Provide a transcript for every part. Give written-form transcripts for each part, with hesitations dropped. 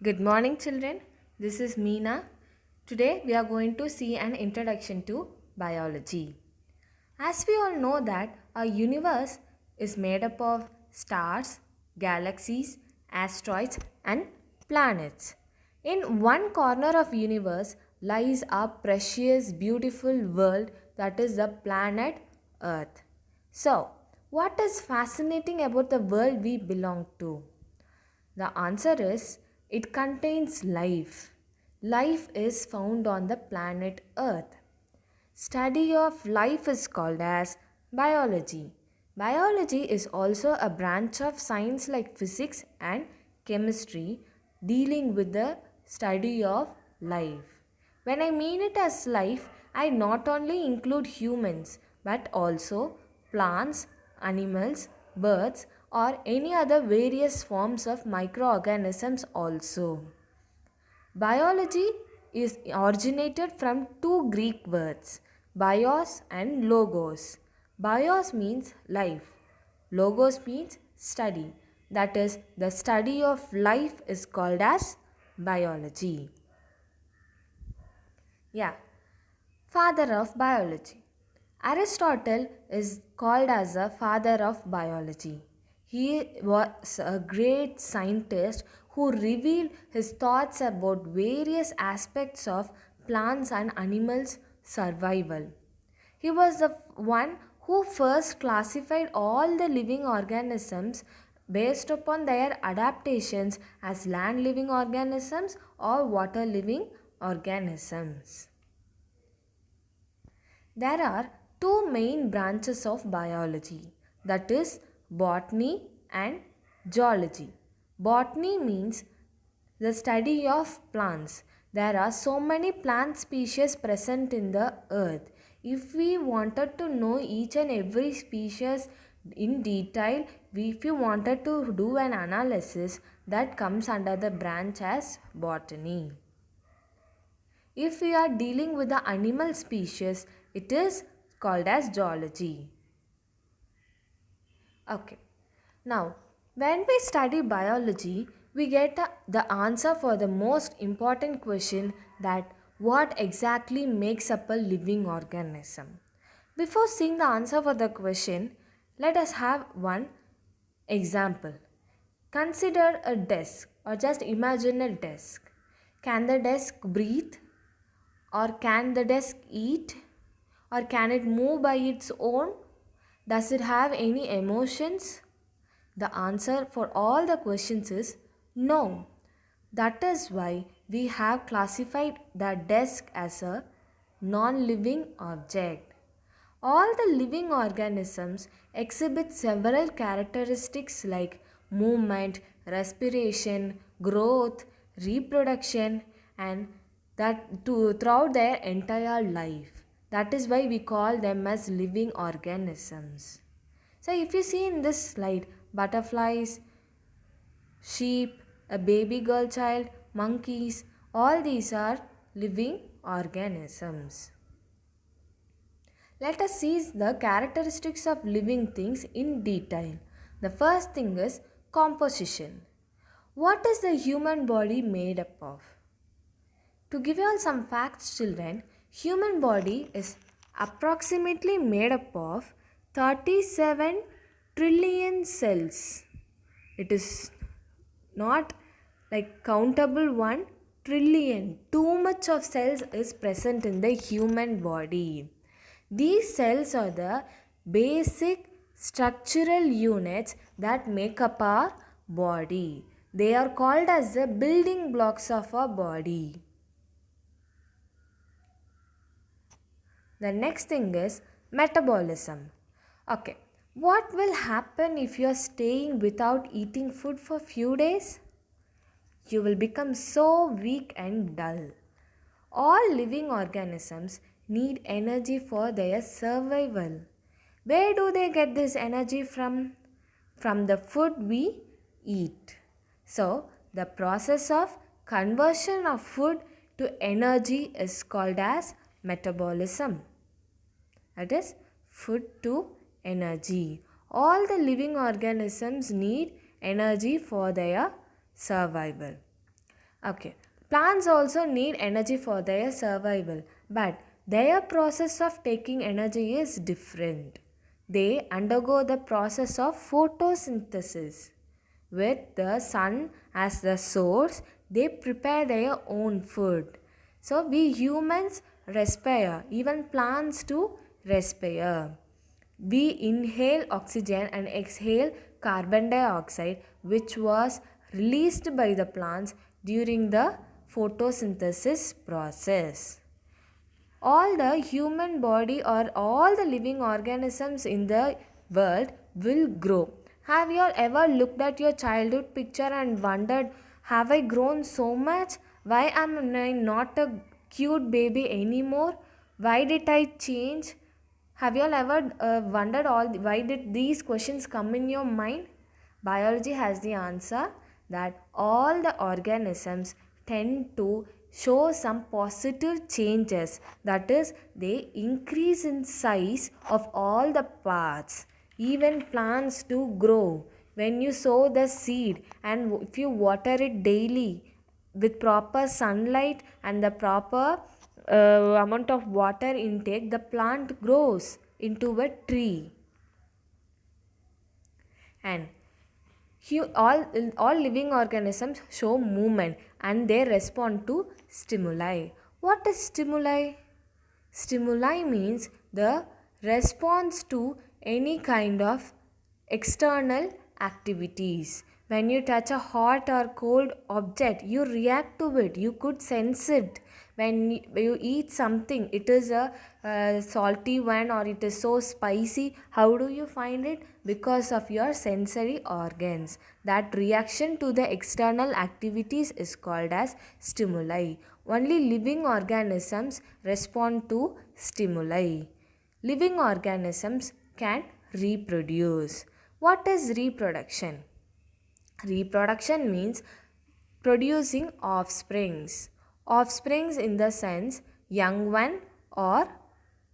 Good morning, children. This is Meena. Today we are going to see an introduction to biology. As we all know that our universe is made up of stars, galaxies, asteroids and planets. In one corner of universe lies our precious beautiful world, that is the planet Earth. So, what is fascinating about the world we belong to? The answer is it contains life. Life is found on the planet Earth. Study of life is called as biology. Biology is also a branch of science like physics and chemistry dealing with the study of life. When I mean it as life, I not only include humans but also plants, animals, birds, or any other various forms of microorganisms also. Biology is originated from two Greek words, bios and logos. Bios means life, logos means study. That is, the study of life is called as biology. Yeah, father of biology. Aristotle is called as a father of biology. He was a great scientist who revealed his thoughts about various aspects of plants and animals' survival. He was the one who first classified all the living organisms based upon their adaptations as land living organisms or water living organisms. There are two main branches of biology, that is botany and zoology. Botany means the study of plants. There are so many plant species present in the earth. If we wanted to know each and every species in detail, if you wanted to do an analysis, that comes under the branch as botany. If we are dealing with the animal species, it is called as zoology. Okay. Now, when we study biology, we get the answer for the most important question, that what exactly makes up a living organism. Before seeing the answer for the question, let us have one example. Consider a desk, or just imagine a desk. Can the desk breathe? Or can the desk eat? Or can it move by its own? Does it have any emotions? The answer for all the questions is no. That is why we have classified the desk as a non living object. All the living organisms exhibit several characteristics like movement, respiration, growth, reproduction, and throughout their entire life. That is why we call them as living organisms. So, if you see in this slide, butterflies, sheep, a baby girl child, monkeys, all these are living organisms. Let us see the characteristics of living things in detail. The first thing is composition. What is the human body made up of? To give you all some facts, children, human body is approximately made up of 37 trillion cells. It is not like countable 1 trillion. Too much of cells is present in the human body. These cells are the basic structural units that make up our body. They are called as the building blocks of our body. The next thing is metabolism. Okay, what will happen if you are staying without eating food for few days? You will become so weak and dull. All living organisms need energy for their survival. Where do they get this energy from? From the food we eat. So, the process of conversion of food to energy is called as metabolism. That is food to energy. All the living organisms need energy for their survival. Okay. Plants also need energy for their survival, but their process of taking energy is different. They undergo the process of photosynthesis. With the sun as the source, they prepare their own food. So we humans respire, even plants too respire. We inhale oxygen and exhale carbon dioxide, which was released by the plants during the photosynthesis process. All the human body or all the living organisms in the world will grow. Have you all ever looked at your childhood picture and wondered, have I grown so much? Why am I not a cute baby anymore? Why did I change? Have you all ever wondered why did these questions come in your mind? Biology has the answer that all the organisms tend to show some positive changes, that is they increase in size of all the parts. Even plants do grow when you sow the seed and if you water it daily with proper sunlight and the proper amount of water intake, the plant grows into a tree. And all living organisms show movement and they respond to stimuli. What is stimuli? Stimuli means the response to any kind of external activities. When you touch a hot or cold object, you react to it, you could sense it. When you eat something, it is a salty one or it is so spicy, how do you find it? Because of your sensory organs. That reaction to the external activities is called as stimuli. Only living organisms respond to stimuli. Living organisms can reproduce. What is reproduction? Reproduction means producing offsprings. Offsprings in the sense young one or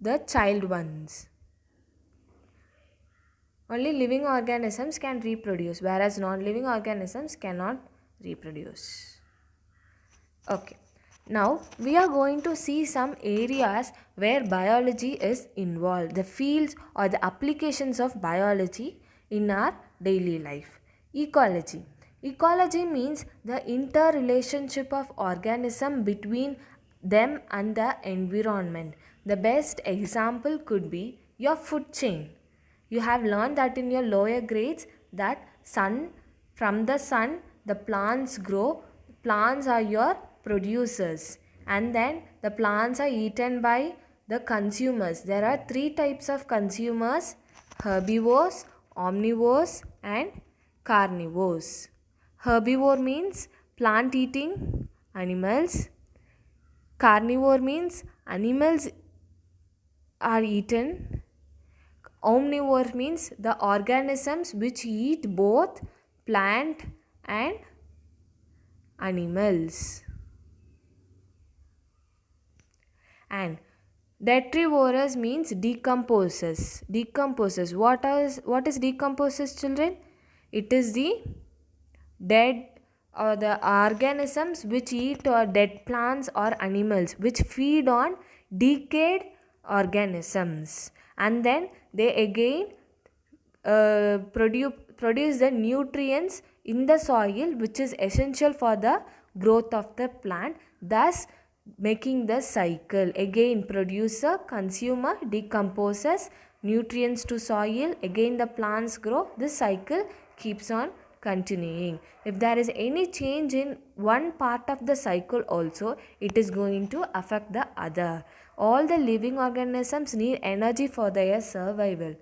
the child ones. Only living organisms can reproduce, whereas non-living organisms cannot reproduce. Okay. Now we are going to see some areas where biology is involved, the fields or the applications of biology in our daily life. Ecology. Ecology means the interrelationship of organism between them and the environment. The best example could be your food chain. You have learned that in your lower grades that from the sun the plants grow. Plants are your producers and then the plants are eaten by the consumers. There are three types of consumers: herbivores, omnivores and carnivores. Herbivore means plant eating animals. Carnivore means animals are eaten. Omnivore means the organisms which eat both plant and animals. And detrivorous means decomposes. Decomposes. What is decomposes, children? It is the dead or the organisms which eat or dead plants or animals which feed on decayed organisms, and then they again produce the nutrients in the soil which is essential for the growth of the plant, thus making the cycle. Again producer, consumer, decomposes, nutrients to soil, again the plants grow, this cycle keeps on continuing. If there is any change in one part of the cycle also, it is going to affect the other. All the living organisms need energy for their survival.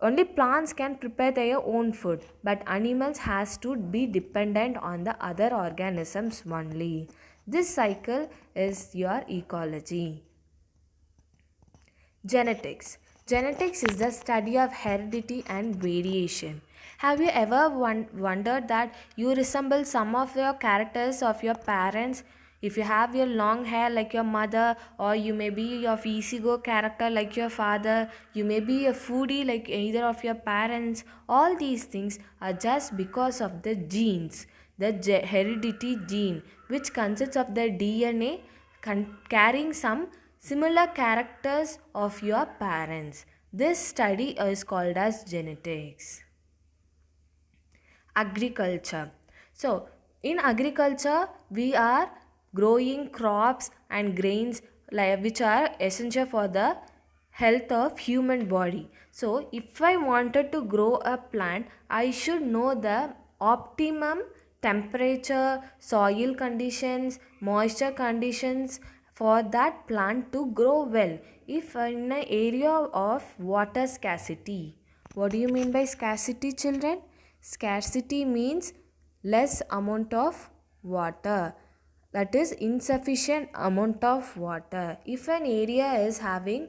Only plants can prepare their own food, but animals has to be dependent on the other organisms only. This cycle is your ecology. Genetics. Genetics is the study of heredity and variation. Have you ever wondered that you resemble some of your characters of your parents? If you have your long hair like your mother, or you may be of easygo character like your father, you may be a foodie like either of your parents, all these things are just because of the genes. the heredity gene, which consists of the DNA carrying some similar characters of your parents. This study is called as genetics. Agriculture. So in agriculture we are growing crops and grains which are essential for the health of human body. So if I wanted to grow a plant, I should know the optimum temperature, soil conditions, moisture conditions for that plant to grow well. If in an area of water scarcity, what do you mean by scarcity, children? Scarcity means less amount of water, that is insufficient amount of water. If an area is having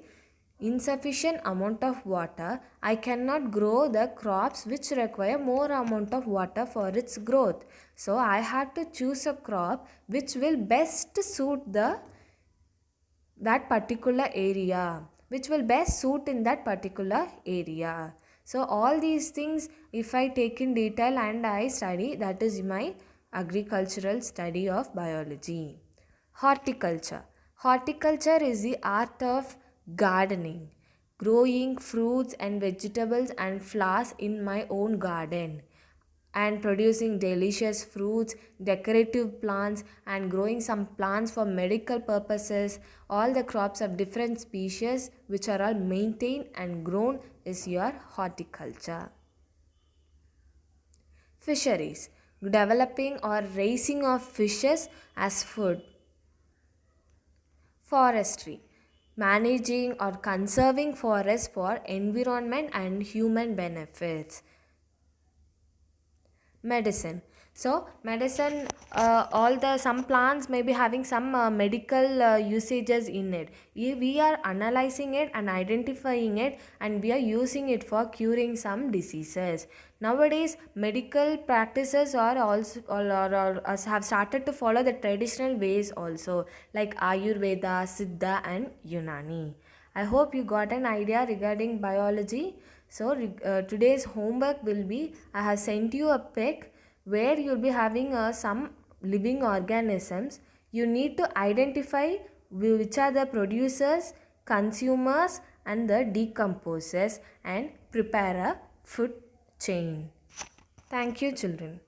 insufficient amount of water, I cannot grow the crops which require more amount of water for its growth. So I have to choose a crop which will best suit that particular area, which will best suit in that particular area. So all these things, if I take in detail and I study, that is my agricultural study of biology. Horticulture. Horticulture is the art of gardening, growing fruits and vegetables and flowers in my own garden, and producing delicious fruits, decorative plants, and growing some plants for medical purposes. All the crops of different species which are all maintained and grown is your horticulture. Fisheries. Developing or raising of fishes as food. Forestry. Managing or conserving forests for environment and human benefits. Medicine. So medicine, all the some plants may be having some medical usages in it. We are analyzing it and identifying it, and we are using it for curing some diseases. Nowadays medical practices are also have started to follow the traditional ways also, like Ayurveda, Siddha and Unani. I hope you got an idea regarding biology. So today's homework will be, I have sent you a pic where you'll be having some living organisms. You need to identify which are the producers, consumers and the decomposers, and prepare a food chain. Thank you, children.